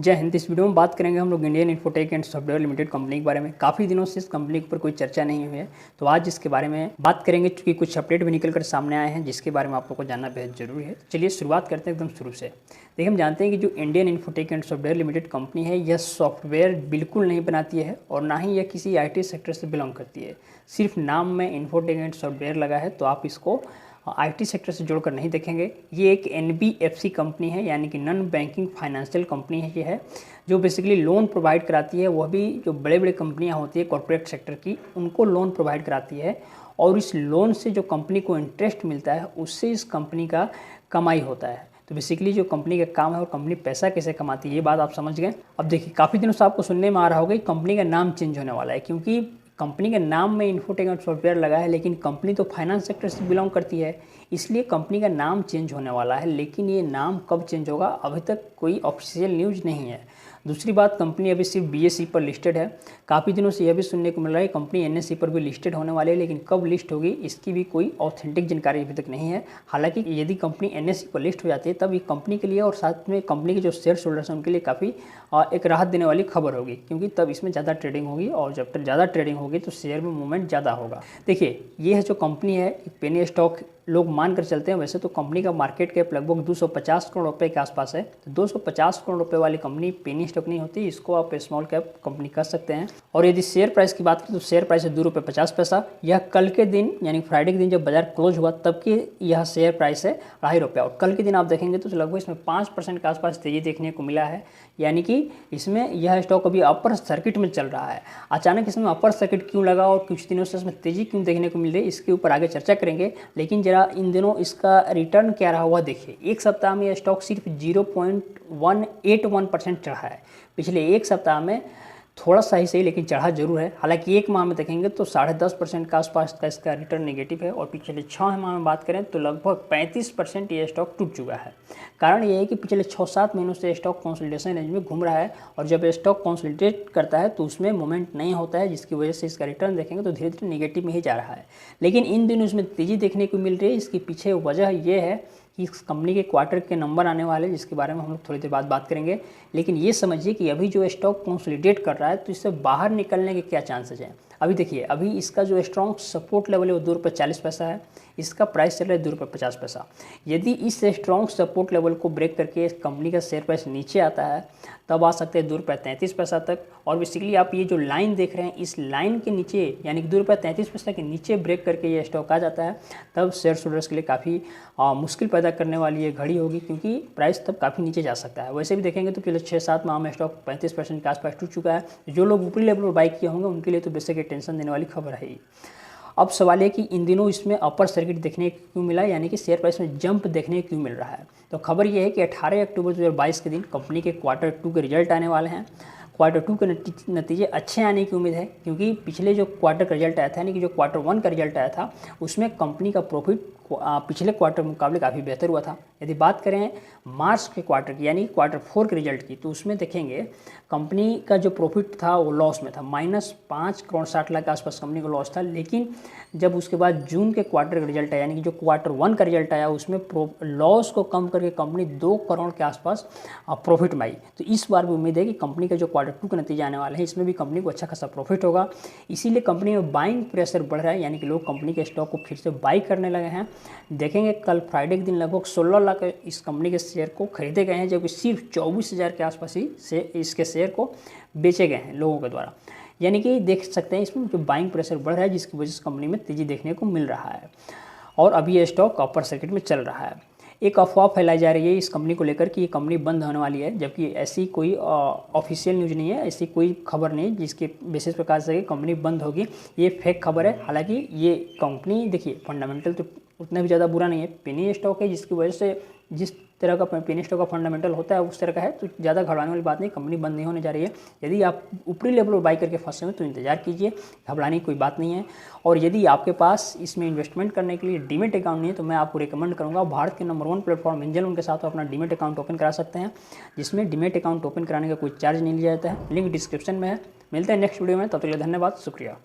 जय हिंद। इस वीडियो में बात करेंगे हम लोग Indian infotech and software limited company के बारे में। काफ़ी दिनों से इस कंपनी के ऊपर कोई चर्चा नहीं हुई है, तो आज इसके बारे में बात करेंगे क्योंकि कुछ अपडेट भी निकल कर सामने आए हैं जिसके बारे में आप लोग को जानना बेहद जरूरी है। चलिए शुरुआत करते हैं एकदम शुरू से। देखिए, हम जानते हैं कि जो Indian infotech and software limited company है, यह सॉफ्टवेयर बिल्कुल नहीं बनाती है और ना ही यह किसी IT सेक्टर से बिलोंग करती है। सिर्फ नाम में इन्फोटेक एंड सॉफ्टवेयर लगा है, तो आप इसको IT सेक्टर से जोड़कर नहीं देखेंगे। ये एक NBFC कंपनी है, यानी कि नॉन बैंकिंग फाइनेंशियल कंपनी है। ये है जो बेसिकली लोन प्रोवाइड कराती है, वह भी जो बड़े बड़े कंपनियां होती है कॉर्पोरेट सेक्टर की, उनको लोन प्रोवाइड कराती है और इस लोन से जो कंपनी को इंटरेस्ट मिलता है उससे इस कंपनी का कमाई होता है। तो बेसिकली जो कंपनी का काम है और कंपनी पैसा कैसे कमाती है, ये बात आप समझ गए। अब देखिए, काफ़ी दिनों से आपको सुनने में आ रहा होगा कि कंपनी का नाम चेंज होने वाला है, क्योंकि कंपनी के नाम में इन्फोटेक एंड सॉफ्टवेयर लगा है, लेकिन कंपनी तो फाइनेंस सेक्टर से बिलोंग करती है, इसलिए कंपनी का नाम चेंज होने वाला है। लेकिन ये नाम कब चेंज होगा, अभी तक कोई ऑफिशियल न्यूज़ नहीं है। दूसरी बात, कंपनी अभी सिर्फ BSE पर लिस्टेड है। काफ़ी दिनों से यह भी सुनने को मिल रहा है कंपनी NSE पर भी लिस्टेड होने वाली है, लेकिन कब लिस्ट होगी इसकी भी कोई ऑथेंटिक जानकारी अभी तक नहीं है। हालांकि यदि कंपनी NSE पर लिस्ट हो जाती है तब ये कंपनी के लिए और साथ में कंपनी के जो शेयर होल्डर्स हैं उनके लिए काफ़ी एक राहत देने वाली खबर होगी, क्योंकि तब इसमें ज़्यादा ट्रेडिंग होगी और जब तक ज़्यादा ट्रेडिंग होगी तो शेयर में मूवमेंट ज़्यादा होगा। देखिए, ये है जो कंपनी है, पेनी स्टॉक लोग मान कर चलते हैं। वैसे तो कंपनी का मार्केट कैप लगभग 250 करोड़ रुपए के आसपास है, तो 250 करोड़ रुपए वाली कंपनी पेनी स्टॉक नहीं होती, इसको आप स्मॉल कैप कंपनी कर सकते हैं। और यदि शेयर प्राइस की बात करें तो शेयर प्राइस है ₹2.50। यह कल के दिन यानी फ्राइडे के दिन जब बाजार क्लोज हुआ तब की यह शेयर प्राइस है ₹2.50 और कल के दिन आप देखेंगे तो लगभग इसमें 5% के आसपास तेजी देखने को मिला है, यानी कि इसमें यह स्टॉक अभी अपर सर्किट में चल रहा है। अचानक इसमें अपर सर्किट क्यों लगा और कुछ दिनों से इसमें तेजी क्यों देखने को मिल रही है, इसके ऊपर आगे चर्चा करेंगे। लेकिन जरा इन दिनों इसका रिटर्न क्या रहा हुआ देखिए। एक सप्ताह में यह स्टॉक सिर्फ 0.181% चढ़ा है। पिछले एक सप्ताह में थोड़ा सा ही सही लेकिन चढ़ा जरूर है। हालांकि एक माह में देखेंगे तो 10.5% के आसपास का इसका रिटर्न नेगेटिव है और पिछले 6 माह में बात करें तो लगभग 35% ये स्टॉक टूट चुका है। कारण ये है कि पिछले 6-7 महीनों से स्टॉक कंसोलिडेशन रेंज में घूम रहा है और जब स्टॉक कंसोलिडेट करता है तो उसमें मोमेंट नहीं होता है, जिसकी वजह से इसका रिटर्न देखेंगे तो धीरे धीरे नेगेटिव में ही जा रहा है। लेकिन इन दिनों इसमें तेज़ी देखने को मिल रही है। इसके पीछे वजह यह है कि इस कंपनी के क्वार्टर के नंबर आने वाले, जिसके बारे में हम लोग थोड़ी देर बाद बात करेंगे। लेकिन ये समझिए कि अभी जो स्टॉक कंसोलिडेट कर रहा है तो इससे बाहर निकलने के क्या चांसेस हैं। अभी देखिए, अभी इसका जो स्ट्रॉन्ग सपोर्ट लेवल है वो ₹2.40 है, इसका प्राइस चल रहा है ₹2.50। यदि इस स्ट्रॉन्ग सपोर्ट लेवल को ब्रेक करके इस कंपनी का शेयर प्राइस नीचे आता है तब आ सकते हैं ₹2.33 तक। और बेसिकली आप ये जो लाइन देख रहे हैं, इस लाइन के नीचे यानी कि ₹2.33 के नीचे ब्रेक करके ये स्टॉक आ जाता है तब शेयर होल्डर्स के लिए काफ़ी मुश्किल पैदा करने वाली ये घड़ी होगी, क्योंकि प्राइस तब काफ़ी नीचे जा सकता है। वैसे भी देखेंगे तो पिछले 6-7 माह में स्टॉक 35% के आसपास टूट चुका है। जो लोग ऊपरी लेवल पर बाई किए होंगे उनके लिए तो बेसिकली टेंशन देने वाली खबर है। अब सवाल है कि इन दिनों इसमें अपर सर्किट देखने को क्यों मिला, यानी कि शेयर प्राइस में जंप देखने को क्यों मिल रहा है। तो खबर यह है कि 18 अक्टूबर 2022 के दिन कंपनी के Q2 के रिजल्ट आने वाले हैं। Q2 के नतीजे अच्छे आने की उम्मीद है, क्योंकि पिछले जो क्वार्टर का रिजल्ट आया था यानी कि जो Q1 का रिजल्ट आया था उसमें कंपनी का प्रॉफिट पिछले क्वार्टर के मुकाबले काफ़ी बेहतर हुआ था। यदि बात करें मार्च के क्वार्टर की यानी Q4 के रिजल्ट की, तो उसमें देखेंगे कंपनी का जो प्रॉफिट था वो लॉस में था, -5 करोड़ 60 लाख के आसपास कंपनी का लॉस था। लेकिन जब उसके बाद जून के क्वार्टर का रिजल्ट आया यानी कि जो Q1 का रिजल्ट आया उसमें लॉस को कम करके कंपनी 2 करोड़ के आसपास प्रॉफिट में आई। तो इस बार भी उम्मीद है कि कंपनी का जो Q2 के नतीजे आने वाले हैं इसमें भी कंपनी को अच्छा खासा प्रॉफिट होगा। इसीलिए कंपनी में बाइंग प्रेशर बढ़ रहा है, यानी कि लोग कंपनी के स्टॉक को फिर से बाई करने लगे हैं। देखेंगे कल फ्राइडे के दिन लगभग 16 लाख इस कंपनी के शेयर को खरीदे गए हैं, जबकि सिर्फ 24,000 के आसपास ही से इसके शेयर को बेचे गए हैं लोगों के द्वारा। यानी कि देख सकते हैं इसमें जो बाइंग प्रेशर बढ़ रहा है, जिसकी वजह से कंपनी में तेजी देखने को मिल रहा है और अभी ये स्टॉक अपर सर्किट में चल रहा है। एक अफवाह फैलाई जा रही है इस कंपनी को लेकर कि ये कंपनी बंद होने वाली है, जबकि ऐसी कोई ऑफिशियल न्यूज़ नहीं है, ऐसी कोई खबर नहीं जिसके बेसिस पर कहा जाए कंपनी बंद होगी। ये फेक खबर है। हालांकि ये कंपनी देखिए फंडामेंटल तो उतना भी ज़्यादा बुरा नहीं है, पेनी स्टॉक है, जिसकी वजह से जिस तरह का पेनी स्टॉक का फंडामेंटल होता है उस तरह का है, तो ज़्यादा घबराने वाली बात नहीं। कंपनी बंद नहीं होने जा रही है। यदि आप ऊपरी लेवल पर बाई करके फंसे हुए तो इंतजार कीजिए, घबराने की कोई बात नहीं है। और यदि आपके पास इसमें इन्वेस्टमेंट करने के लिए डीमेट अकाउंट नहीं है तो मैं आपको रिकमेंड करूँगा भारत के नंबर 1 प्लेटफॉर्म एंजल उनके साथ अपना डीमेट अकाउंट ओपन करा सकते हैं, जिसमें डीमेट अकाउंट ओपन कराने का कोई चार्ज नहीं लिया जाता है। लिंक डिस्क्रिप्शन में है। मिलते हैं नेक्स्ट वीडियो में, तब तक के लिए धन्यवाद, शुक्रिया।